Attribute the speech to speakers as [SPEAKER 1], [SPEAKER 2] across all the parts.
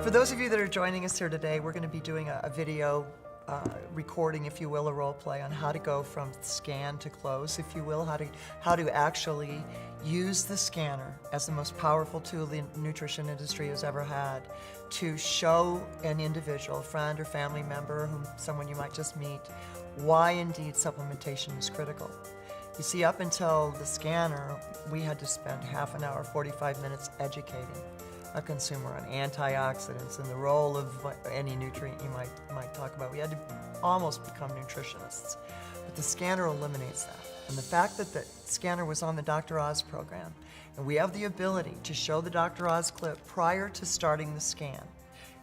[SPEAKER 1] For those of you that are joining us here today, we're going to be doing a video recording, if you will, a role play on how to go from scan to close, if you will, how to actually use the scanner as the most powerful tool the nutrition industry has ever had to show an individual, friend or family member, someone you might just meet, why indeed supplementation is critical. You see, up until the scanner, we had to spend half an hour, 45 minutes educating a consumer on antioxidants and the role of any nutrient you might talk about. We had to almost become nutritionists. But the scanner eliminates that. And the fact that the scanner was on the Dr. Oz program, and we have the ability to show the Dr. Oz clip prior to starting the scan,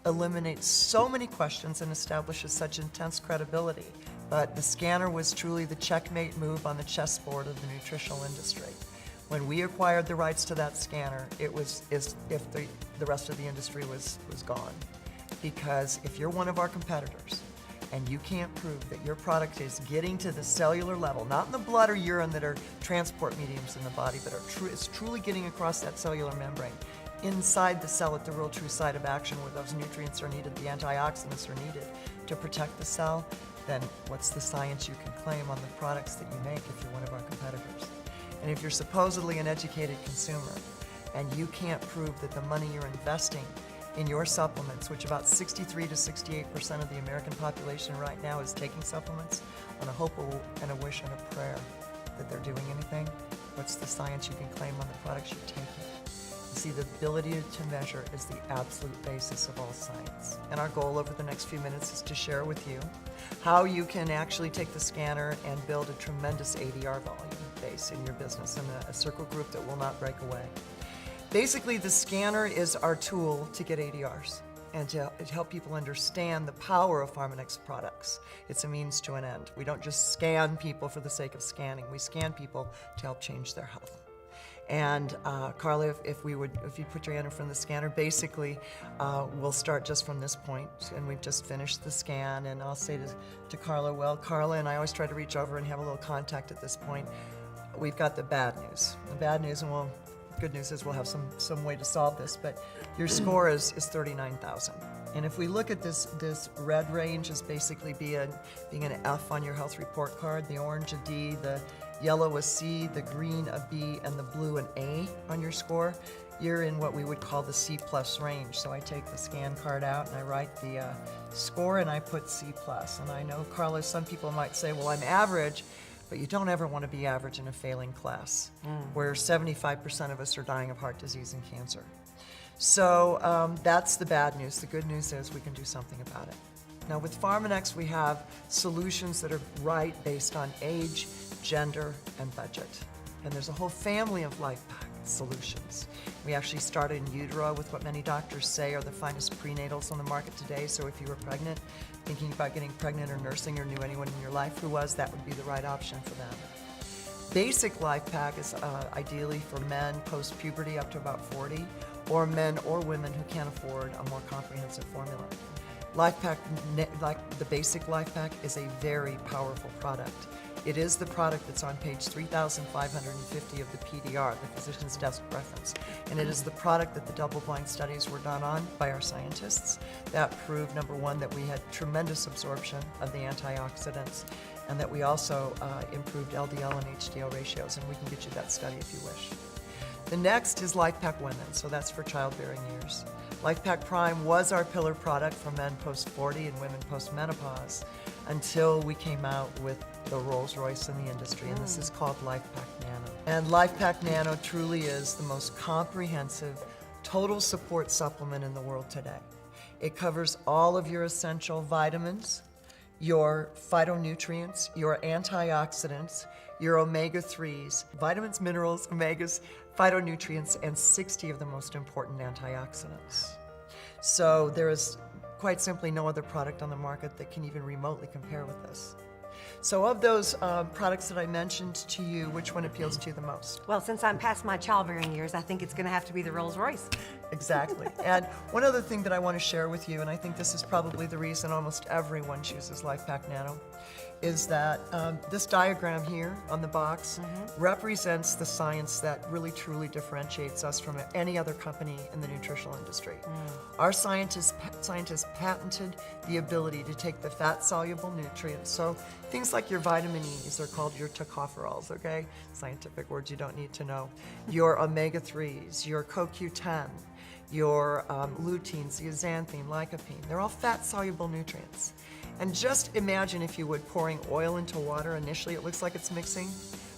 [SPEAKER 1] eliminates so many questions and establishes such intense credibility. But the scanner was truly the checkmate move on the chessboard of the nutritional industry. When we acquired the rights to that scanner, it was as if the rest of the industry was gone. Because if you're one of our competitors and you can't prove that your product is getting to the cellular level, not in the blood or urine that are transport mediums in the body, but it's truly getting across that cellular membrane, inside the cell at the real true site of action where those nutrients are needed, the antioxidants are needed to protect the cell, then what's the science you can claim on the products that you make if you're one of our competitors? And if you're supposedly an educated consumer and you can't prove that the money you're investing in your supplements, which about 63 to 68% of the American population right now is taking supplements on a hope and a wish and a prayer that they're doing anything, what's the science you can claim on the products you're taking? You see, the ability to measure is the absolute basis of all science. And our goal over the next few minutes is to share with you how you can actually take the scanner and build a tremendous ADR volume base in your business and a circle group that will not break away. Basically, the scanner is our tool to get ADRs and to help people understand the power of Pharmanex products. It's a means to an end. We don't just scan people for the sake of scanning. We scan people to help change their health. And Carla, if you put your hand in front of the scanner, basically we'll start just from this point, and we've just finished the scan, and I'll say to Carla, well, Carla, and I always try to reach over and have a little contact at this point, we've got the bad news. The bad news, and good news is we'll have some way to solve this, but your score is 39,000. And if we look at this red range as basically being an F on your health report card, the orange a D, the yellow a C, the green a B, and the blue an A on your score, you're in what we would call the C+ range. So I take the scan card out and I write the score and I put C+. And I know, Carla, some people might say, well, I'm average, but you don't ever want to be average in a failing class, where 75% of us are dying of heart disease and cancer. So that's the bad news. The good news is we can do something about it. Now with Pharmanex, we have solutions that are right based on age, gender, and budget. And there's a whole family of life pack solutions. We actually started in utero with what many doctors say are the finest prenatals on the market today. So if you were pregnant, thinking about getting pregnant or nursing, or knew anyone in your life who was, that would be the right option for them. Basic life pack is ideally for men post-puberty up to about 40, or men or women who can't afford a more comprehensive formula. Life pack, like the basic life pack, is a very powerful product. It is the product that's on page 3,550 of the PDR, the Physician's Desk Reference. And it is the product that the double-blind studies were done on by our scientists that proved, number one, that we had tremendous absorption of the antioxidants, and that we also improved LDL and HDL ratios, and we can get you that study if you wish. The next is Life Pack Women, so that's for childbearing years. Life Pack Prime was our pillar product for men post-40 and women post-menopause until we came out with the Rolls Royce in the industry, and this is called Life Pack Nano. And Life Pack Nano truly is the most comprehensive total support supplement in the world today. It covers all of your essential vitamins, your phytonutrients, your antioxidants, your omega-3s, vitamins, minerals, omegas, phytonutrients, and 60 of the most important antioxidants. So there is quite simply no other product on the market that can even remotely compare with this. So of those products that I mentioned to you, which one appeals to you the most?
[SPEAKER 2] Well, since I'm past my childbearing years, I think it's going to have to be the Rolls Royce.
[SPEAKER 1] Exactly. And one other thing that I want to share with you, and I think this is probably the reason almost everyone chooses LifePak Nano, is that this diagram here on the box represents the science that really truly differentiates us from any other company in the nutritional industry. Our scientists patented the ability to take the fat-soluble nutrients, so things like your vitamin E's are called your tocopherols, okay? Scientific words you don't need to know. Your omega-3s, your CoQ10, your lutein, zeaxanthin, lycopene, they're all fat-soluble nutrients. And just imagine, if you would, pouring oil into water. Initially it looks like it's mixing,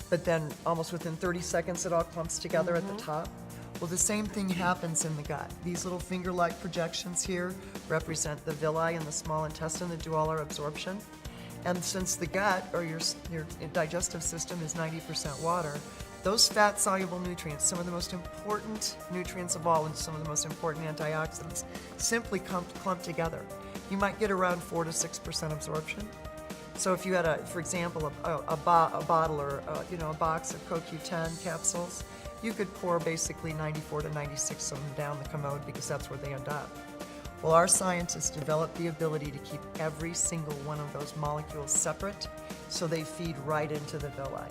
[SPEAKER 1] but then almost within 30 seconds it all clumps together at the top. Well, the same thing happens in the gut. These little finger-like projections here represent the villi in the small intestine that do all our absorption. And since the gut, or your digestive system, is 90% water, those fat-soluble nutrients, some of the most important nutrients of all and some of the most important antioxidants, simply clump together. You might get around 4 to 6% absorption. So if you had, for example, a bottle or a box of CoQ10 capsules, you could pour basically 94 to 96 of them down the commode, because that's where they end up. Well, our scientists developed the ability to keep every single one of those molecules separate, so they feed right into the villi.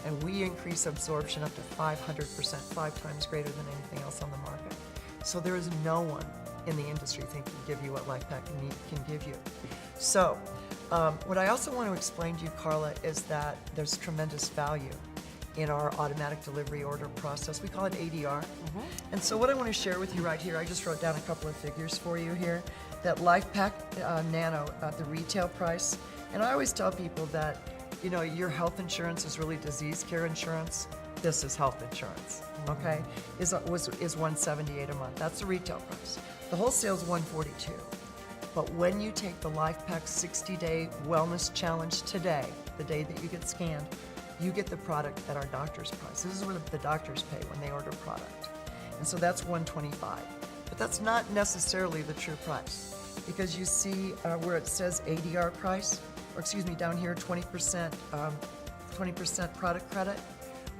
[SPEAKER 1] And we increase absorption up to 500%, 5 times greater than anything else on the market. So there is no one in the industry that can give you what LifePak can give you. So what I also want to explain to you, Carla, is that there's tremendous value in our automatic delivery order process. We call it ADR. And so what I want to share with you right here, I just wrote down a couple of figures for you here, that LifePak Nano, the retail price, and I always tell people that, your health insurance is really disease care insurance. This is health insurance, okay? Is $178 a month. That's the retail price. The wholesale is $142. But when you take the LifePak 60-day wellness challenge today, the day that you get scanned, you get the product at our doctor's price. This is what the doctors pay when they order product. And so that's $125. But that's not necessarily the true price, because you see where it says ADR price, or excuse me, down here, 20% product credit.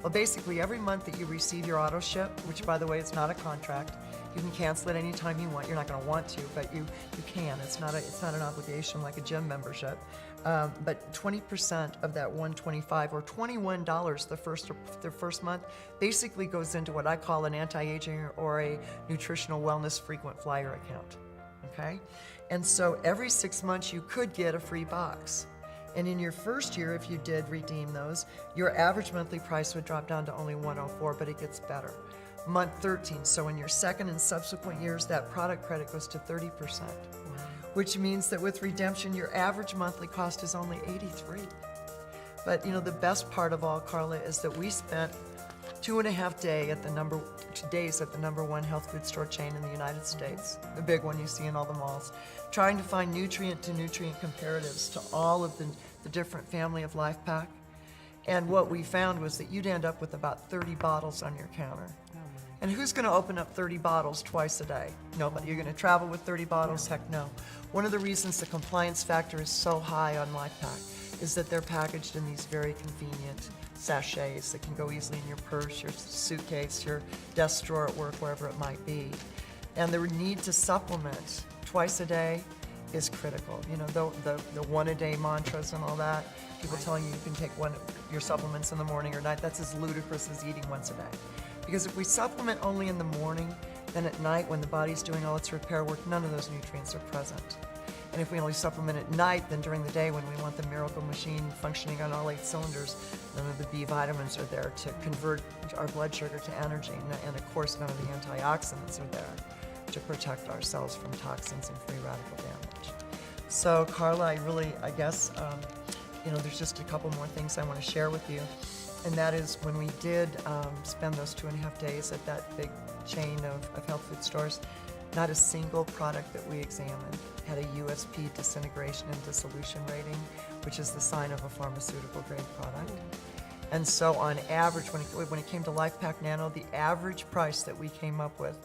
[SPEAKER 1] Well, basically every month that you receive your auto ship, which by the way, it's not a contract, you can cancel it anytime you want. You're not going to want to, but you can. It's not an obligation like a gym membership. But 20% of that $125 or $21 the first month basically goes into what I call an anti-aging or a nutritional wellness frequent flyer account. Okay? And so every 6 months you could get a free box. And in your first year, if you did redeem those, your average monthly price would drop down to only $104, but it gets better. Month 13, so in your second and subsequent years, that product credit goes to 30%, which means that with redemption, your average monthly cost is only $83. But the best part of all, Carla, is that we spent 2.5 days at the number one health food store chain in the United States, the big one you see in all the malls, trying to find nutrient-to-nutrient comparatives to all of the different family of LifePak. And what we found was that you'd end up with about 30 bottles on your counter. And who's going to open up 30 bottles twice a day? Nobody. You're going to travel with 30 bottles? Heck no. One of the reasons the compliance factor is so high on LifePak is that they're packaged in these very convenient sachets that can go easily in your purse, your suitcase, your desk drawer at work, wherever it might be. And the need to supplement twice a day is critical. The one-a-day mantras and all that, people telling you can take your supplements in the morning or night, that's as ludicrous as eating once a day. Because if we supplement only in the morning, then at night when the body's doing all its repair work, none of those nutrients are present. And if we only supplement at night, then during the day when we want the miracle machine functioning on all 8 cylinders, none of the B vitamins are there to convert our blood sugar to energy. And of course, none of the antioxidants are there to protect our cells from toxins and free radical damage. So Carla, I guess, there's just a couple more things I want to share with you. And that is when we did spend those 2.5 days at that big chain of health food stores, not a single product that we examined had a USP disintegration and dissolution rating, which is the sign of a pharmaceutical grade product. And so on average, when it came to LifePak Nano, the average price that we came up with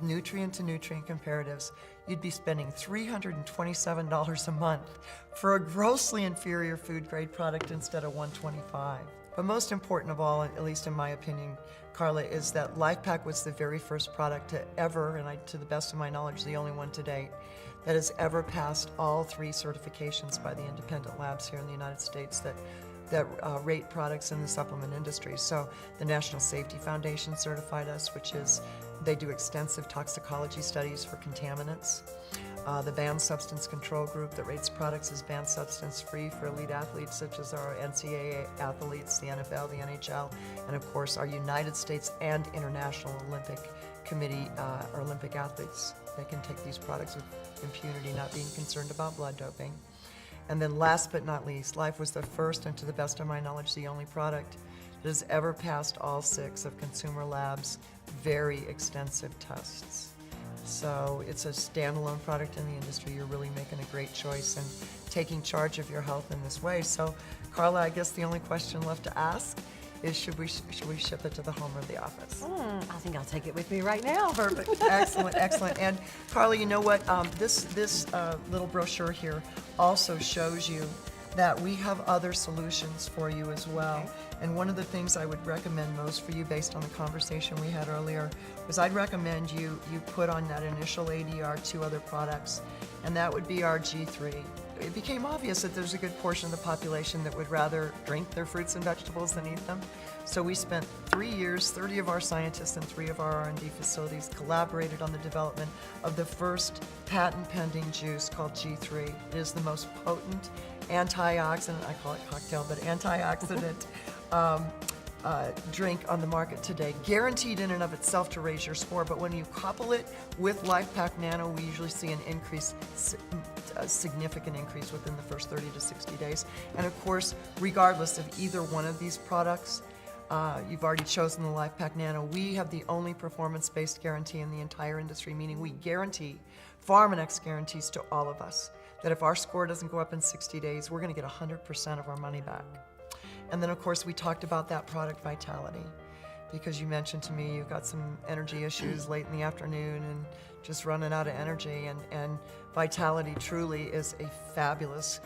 [SPEAKER 1] nutrient-to-nutrient comparatives, you'd be spending $327 a month for a grossly inferior food grade product instead of $125. But most important of all, at least in my opinion, Carla, is that LifePak was the very first product to ever, and to the best of my knowledge, the only one to date, that has ever passed all 3 certifications by the independent labs here in the United States that rate products in the supplement industry. So the National Safety Foundation certified us, which is, they do extensive toxicology studies for contaminants. The Banned Substance Control Group that rates products as banned substance free for elite athletes such as our NCAA athletes, the NFL, the NHL, and of course our United States and International Olympic Committee or Olympic athletes. They can take these products with impunity, not being concerned about blood doping. And then last but not least, Life was the first, and to the best of my knowledge, the only product that has ever passed all 6 of Consumer Labs' very extensive tests. So it's a standalone product in the industry. You're really making a great choice and taking charge of your health in this way. So, Carla, I guess the only question left to ask is should we ship it to the home or the office?
[SPEAKER 2] I think I'll take it with me right now.
[SPEAKER 1] Perfect. Excellent, excellent. And Carla, you know what? This little brochure here also shows you that we have other solutions for you as well.
[SPEAKER 2] Okay.
[SPEAKER 1] And one of the things I would recommend most for you, based on the conversation we had earlier, was I'd recommend you put on that initial ADR 2 other products, and that would be our G3. It became obvious that there's a good portion of the population that would rather drink their fruits and vegetables than eat them. So we spent 3 years, 30 of our scientists and 3 of our R&D facilities collaborated on the development of the first patent-pending juice called G3. It is the most potent antioxidant, I call it cocktail, but antioxidant drink on the market today, guaranteed in and of itself to raise your score. But when you couple it with LifePak Nano, we usually see an increase, a significant increase within the first 30 to 60 days. And of course, regardless of either one of these products, you've already chosen the LifePak Nano. We have the only performance-based guarantee in the entire industry, meaning we guarantee, Pharmanex guarantees to all of us, that if our score doesn't go up in 60 days, we're going to get 100% of our money back. And then, of course, we talked about that product vitality, because you mentioned to me you've got some energy issues late in the afternoon and just running out of energy. And vitality truly is a fabulous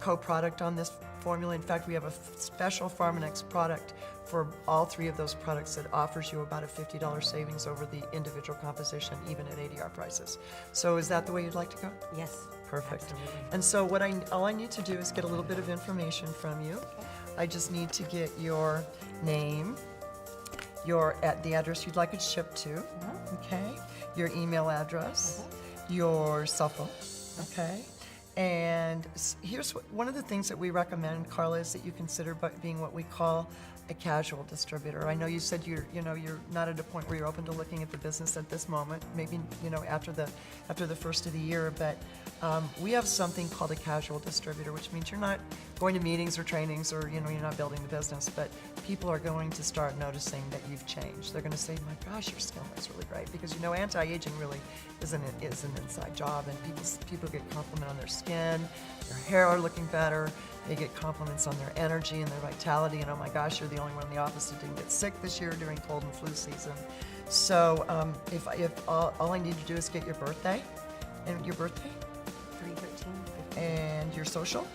[SPEAKER 1] co-product on this formula. In fact, we have a special Pharmanex product for all 3 of those products that offers you about a $50 savings over the individual composition, even at ADR prices. So is that the way you'd like to go?
[SPEAKER 2] Yes.
[SPEAKER 1] Perfect.
[SPEAKER 2] Absolutely.
[SPEAKER 1] And so all I need to do is get a little bit of information from you.
[SPEAKER 2] Okay.
[SPEAKER 1] I just need to get your name, at the address you'd like it shipped to, okay? Your email address, your cell phone, okay? And here's one of the things that we recommend, Carla, is that you consider being what we call a casual distributor. I know you said you're not at a point where you're open to looking at the business at this moment, maybe after the first of the year, but we have something called a casual distributor, which means you're not going to meetings or trainings, or you're not building the business, but people are going to start noticing that you've changed. They're going to say, my gosh, your skin looks really great, because anti-aging really is an inside job, and people get compliment on their skin, their hair are looking better, they get compliments on their energy and their vitality, and oh my gosh, you're the only one in the office that didn't get sick this year during cold and flu season. So if all I need to do is get your birthday, and your birthday,
[SPEAKER 2] 3/13/15.
[SPEAKER 1] and your social.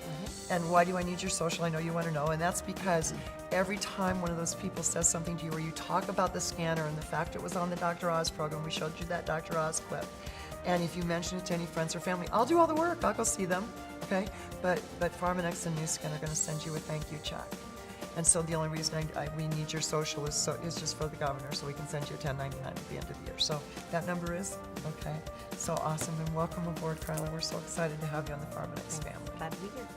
[SPEAKER 1] And why do I need your social? I know you want to know, and that's because every time one of those people says something to you, or you talk about the scanner and the fact it was on the Dr. Oz program, we showed you that Dr. Oz clip, and if you mention it to any friends or family, I'll do all the work, I'll go see them, okay? But Pharmanex and Nu Skin are going to send you a thank you check. And so the only reason we need your social is just for the governor, so we can send you a 1099 at the end of the year. So that number is, okay. So awesome, and welcome aboard, Carla. We're so excited to have you on the Pharmanex family.
[SPEAKER 2] Glad to be here.